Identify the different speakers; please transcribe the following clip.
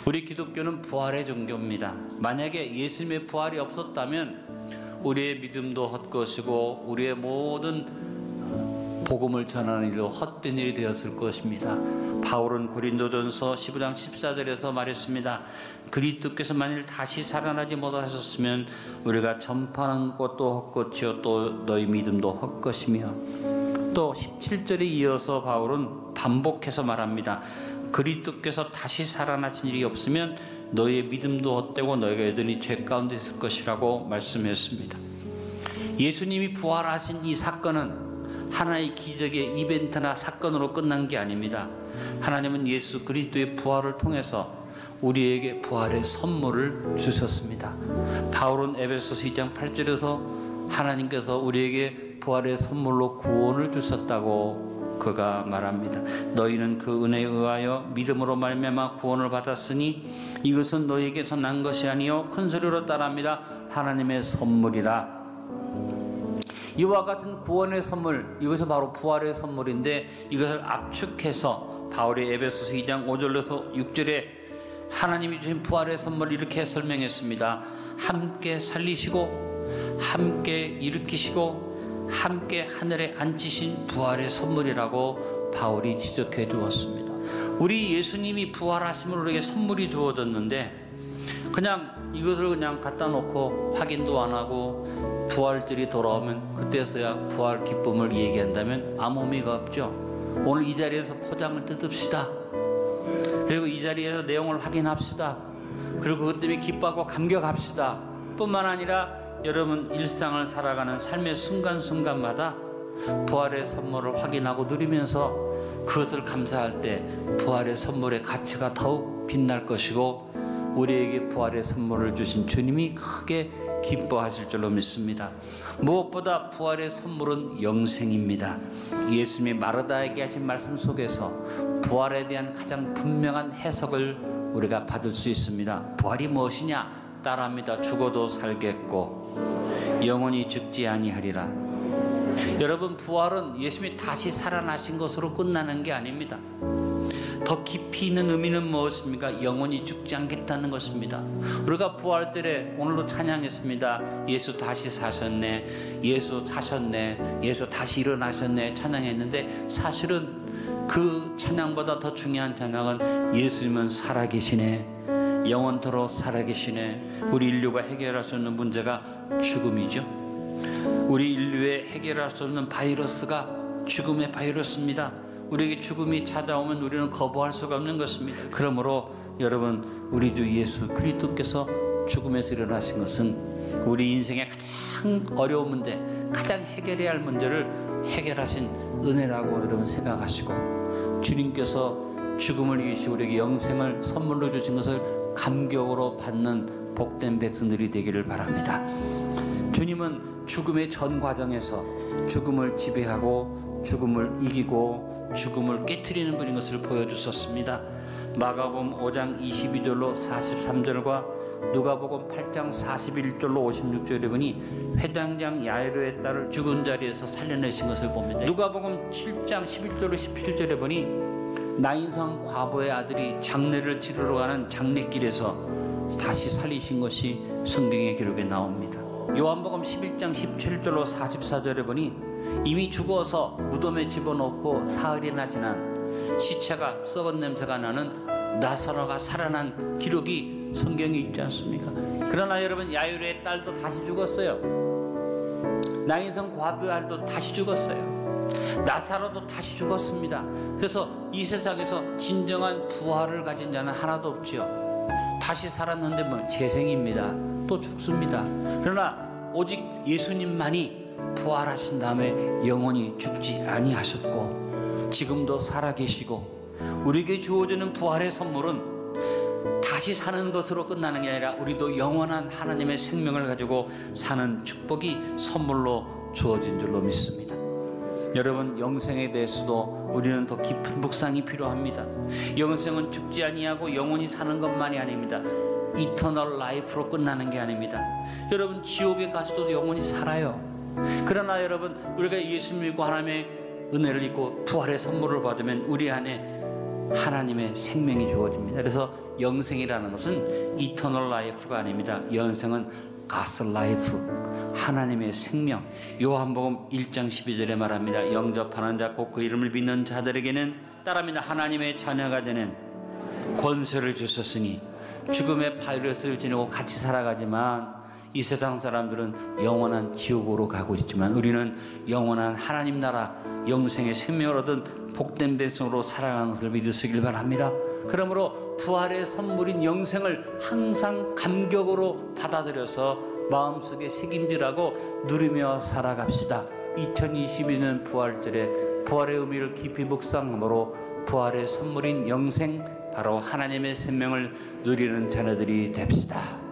Speaker 1: 우리 기독교는 부활의 종교입니다. 만약에 예수님의 부활이 없었다면 우리의 믿음도 헛것이고 우리의 모든 복음을 전하는 일도 헛된 일이 되었을 것입니다. 바울은 고린도전서 15장 14절에서 말했습니다. 그리스도께서 만일 다시 살아나지 못하셨으면 우리가 전파하는 것도 헛것이요 또 너희 믿음도 헛것이며, 또 17절에 이어서 바울은 반복해서 말합니다. 그리스도께서 다시 살아나신 일이 없으면 너희의 믿음도 헛되고 너희가 여전히 죄 가운데 있을 것이라고 말씀했습니다. 예수님이 부활하신 이 사건은 하나의 기적의 이벤트나 사건으로 끝난 게 아닙니다. 하나님은 예수 그리스도의 부활을 통해서 우리에게 부활의 선물을 주셨습니다. 바울은 에베소서 2장 8절에서 하나님께서 우리에게 부활의 선물로 구원을 주셨다고 그가 말합니다. 너희는 그 은혜에 의하여 믿음으로 말미암아 구원을 받았으니 이것은 너희에게서 난 것이 아니요 큰 소리로 따라합니다. 하나님의 선물이라. 이와 같은 구원의 선물, 이것은 바로 부활의 선물인데, 이것을 압축해서 바울이 에베소서 2장 5절에서 6절에 하나님이 주신 부활의 선물 이렇게 설명했습니다. 함께 살리시고 함께 일으키시고 함께 하늘에 앉히신 부활의 선물이라고 바울이 지적해 주었습니다. 우리 예수님이 부활하심으로 우리에게 선물이 주어졌는데, 그냥 이것을 그냥 갖다 놓고 확인도 안 하고 부활절이 돌아오면 그때서야 부활 기쁨을 얘기한다면 아무 의미가 없죠. 오늘 이 자리에서 포장을 뜯읍시다. 그리고 이 자리에서 내용을 확인합시다. 그리고 그것 때문에 기뻐하고 감격합시다. 뿐만 아니라 여러분 일상을 살아가는 삶의 순간순간마다 부활의 선물을 확인하고 누리면서 그것을 감사할 때 부활의 선물의 가치가 더욱 빛날 것이고, 우리에게 부활의 선물을 주신 주님이 크게 기뻐하실 줄로 믿습니다. 무엇보다 부활의 선물은 영생입니다. 예수님이 마르다에게 하신 말씀 속에서 부활에 대한 가장 분명한 해석을 우리가 받을 수 있습니다. 부활이 무엇이냐? 따라합니다. 죽어도 살겠고 영원히 죽지 아니하리라. 여러분, 부활은 예수님이 다시 살아나신 것으로 끝나는 게 아닙니다. 더 깊이 있는 의미는 무엇입니까? 영원히 죽지 않겠다는 것입니다. 우리가 부활절에 오늘도 찬양했습니다. 예수 다시 사셨네, 예수 사셨네, 예수 다시 일어나셨네 찬양했는데, 사실은 그 찬양보다 더 중요한 찬양은 예수님은 살아계시네, 영원토록 살아계시네. 우리 인류가 해결할 수 없는 문제가 죽음이죠. 우리 인류의 해결할 수 없는 바이러스가 죽음의 바이러스입니다. 우리에게 죽음이 찾아오면 우리는 거부할 수가 없는 것입니다. 그러므로 여러분, 우리 주 예수 그리스도께서 죽음에서 일어나신 것은 우리 인생의 가장 어려운 문제, 가장 해결해야 할 문제를 해결하신 은혜라고 여러분 생각하시고, 주님께서 죽음을 이기시고 우리에게 영생을 선물로 주신 것을 감격으로 받는 복된 백성들이 되기를 바랍니다. 주님은 죽음의 전 과정에서 죽음을 지배하고 죽음을 이기고 죽음을 깨트리는 분인 것을 보여주셨습니다. 마가복음 5장 22절로 43절과 누가복음 8장 41절로 56절에 보니 회당장 야이로의 딸을 죽은 자리에서 살려내신 것을 봅니다. 누가복음 7장 11절로 17절에 보니 나인성 과부의 아들이 장례를 치르러 가는 장례길에서 다시 살리신 것이 성경의 기록에 나옵니다. 요한복음 11장 17절로 44절에 보니 이미 죽어서 무덤에 집어넣고 사흘이나 지난 시체가 썩은 냄새가 나는 나사로가 살아난 기록이 성경에 있지 않습니까? 그러나 여러분, 야이로의 딸도 다시 죽었어요. 나인성 과부의 아들도 다시 죽었어요. 나사로도 다시 죽었습니다. 그래서 이 세상에서 진정한 부활을 가진 자는 하나도 없지요. 다시 살았는데 뭐 재생입니다. 또 죽습니다. 그러나 오직 예수님만이 부활하신 다음에 영원히 죽지 아니하셨고 지금도 살아계시고, 우리에게 주어지는 부활의 선물은 다시 사는 것으로 끝나는 게 아니라 우리도 영원한 하나님의 생명을 가지고 사는 축복이 선물로 주어진 줄로 믿습니다. 여러분, 영생에 대해서도 우리는 더 깊은 묵상이 필요합니다. 영생은 죽지 아니하고 영원히 사는 것만이 아닙니다. 이터널 라이프로 끝나는 게 아닙니다. 여러분, 지옥에 가서도 영원히 살아요. 그러나 여러분, 우리가 예수 믿고 하나님의 은혜를 입고 부활의 선물을 받으면 우리 안에 하나님의 생명이 주어집니다. 그래서 영생이라는 것은 이터널 라이프가 아닙니다. 영생은 God's life, 하나님의 생명. 요한복음 1장 12절에 말합니다. 영접하는 자 곧 그 이름을 믿는 자들에게는 따라합니다. 하나님의 자녀가 되는 권세를 주셨으니. 죽음의 바이러스를 지니고 같이 살아가지만 이 세상 사람들은 영원한 지옥으로 가고 있지만 우리는 영원한 하나님 나라 영생의 생명을 얻은 복된 백성으로 살아가는 것을 믿으시길 바랍니다. 그러므로 부활의 선물인 영생을 항상 감격으로 받아들여서 마음속에 새김질하고 누리며 살아갑시다. 2022년 부활절에 부활의 의미를 깊이 묵상함으로 부활의 선물인 영생, 바로 하나님의 생명을 누리는 자녀들이 됩시다.